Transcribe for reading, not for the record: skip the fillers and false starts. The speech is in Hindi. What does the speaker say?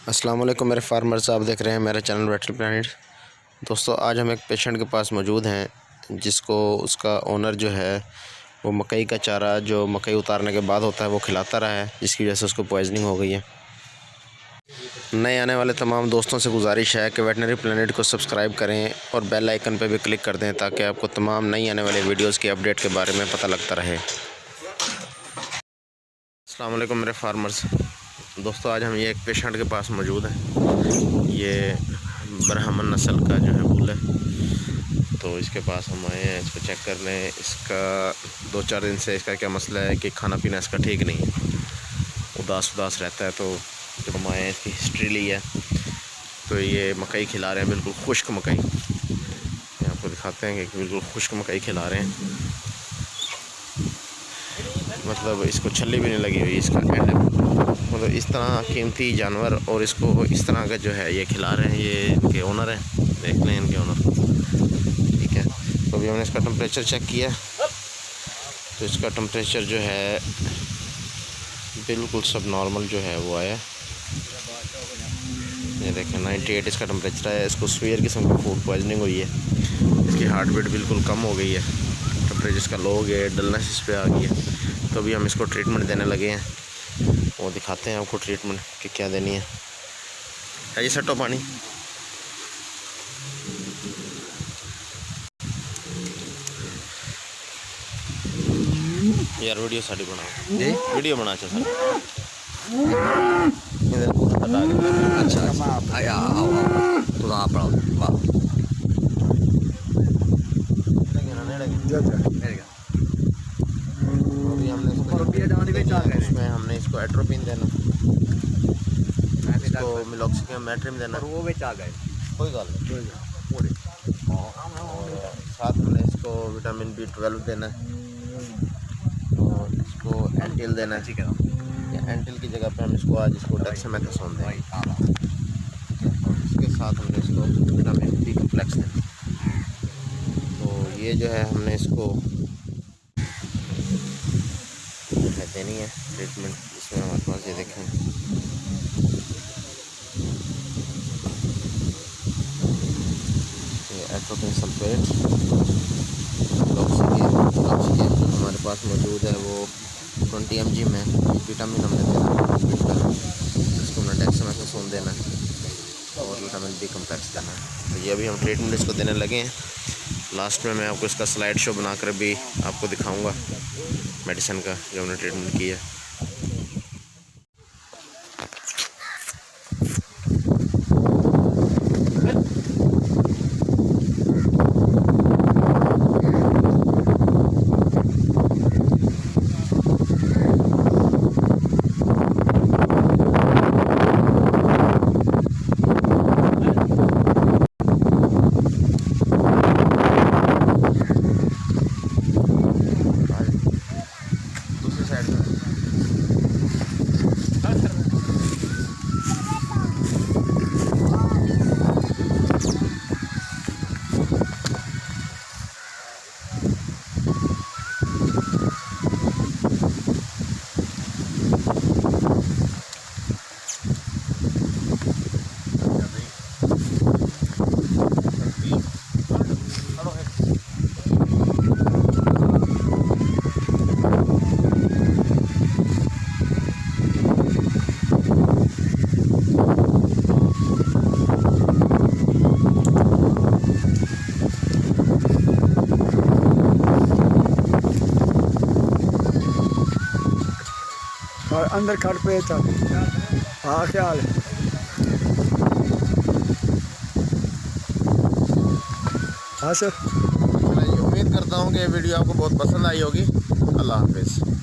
अस्सलाम वालेकुम मेरे फार्मर्स, आप देख रहे हैं मेरा चैनल वेटल प्लानिट। दोस्तों, आज हम एक पेशेंट के पास मौजूद हैं जिसको उसका ओनर जो है वो मकई का चारा जो मकई उतारने के बाद होता है वो खिलाता रहा है, जिसकी वजह से उसको पॉइजनिंग हो गई है। नए आने वाले तमाम दोस्तों से गुजारिश है कि वेटनरी प्लानिट को सब्सक्राइब करें और बेल आइकन पर भी क्लिक कर दें ताकि आपको तमाम नई आने वाले वीडियोज़ की अपडेट के बारे में पता लगता रहे। अस्सलाम वालेकुम मेरे फार्मर्स। दोस्तों, आज हम ये एक पेशेंट के पास मौजूद हैं। ये ब्राह्मण नस्ल का जो है बुल है, तो इसके पास हम आए हैं इसको चेक करने। इसका 2-4 दिन से इसका क्या मसला है कि खाना पीना इसका ठीक नहीं है, उदास रहता है। तो जब हम आए हैं इसकी हिस्ट्री ली है तो ये मकई खिला रहे हैं, बिल्कुल खुश्क मकई। ये आपको दिखाते हैं कि बिल्कुल खुश्क मकई खिला रहे हैं, मतलब इसको छली भी नहीं लगी हुई इसका एंड। मतलब इस तरह कीमती जानवर और इसको इस तरह का जो है ये खिला रहे हैं। ये इनके ओनर हैं, देख लें इनके ओनर, ठीक है। तो अभी हमने इसका टेम्परेचर चेक किया तो इसका टेम्परेचर जो है बिल्कुल सब नॉर्मल जो है वो आया। ये देखें 98 इसका टेम्परेचर है। इसको सीवियर किस्म की फूड पॉइजनिंग हुई है। इसकी हार्ट बीट बिल्कुल कम हो गई है, टेम्परेचर इसका लो हो गया है, डलनेस इस पर आ गई है। तो अभी हम इसको ट्रीटमेंट देने लगे हैं, वो दिखाते हैं आपको ट्रीटमेंट कि क्या देनी है। ये सट्टो पानी यार वीडियो साड़ी बनाओ जी, वीडियो बना अच्छा सर। अच्छा आया आओ तो आप इसमें हमने इसको एट्रोपिन देना, इसको मिलॉक्सिडिन मैट्रिम देना, वो बेच आ गए कोई गल नहीं। साथ में इसको विटामिन B12 देना और इसको एंटिल देना है। एंटिल की जगह पे हम इसको आज इसको डेक्सामेथासोन दें। इसके साथ हमने इसको विटामिन B कम्प्लेक्स देना। तो ये जो है हमने इसको देनी है ट्रीटमेंट। इसमें हमारे पास ये देखें ये एट्रोपिन सल्फेट, ऑक्सीजन हमारे पास मौजूद है, वो 20 mg में। विटामिन हमने देना है, इसको हमने डेक्सामेथासोन देना है और विटामिन B कम्प्लेक्स देना है। तो ये अभी हम ट्रीटमेंट इसको देने लगे हैं। लास्ट में मैं आपको इसका स्लाइड शो बनाकर भी आपको दिखाऊंगा मेडिसिन का जो हमने ट्रीटमेंट किया है। और अंदर खड़ पे था। हाँ ख्याल है। हाँ सर, मैं उम्मीद करता हूँ कि वीडियो आपको बहुत पसंद आई होगी। अल्लाह हाफिज़।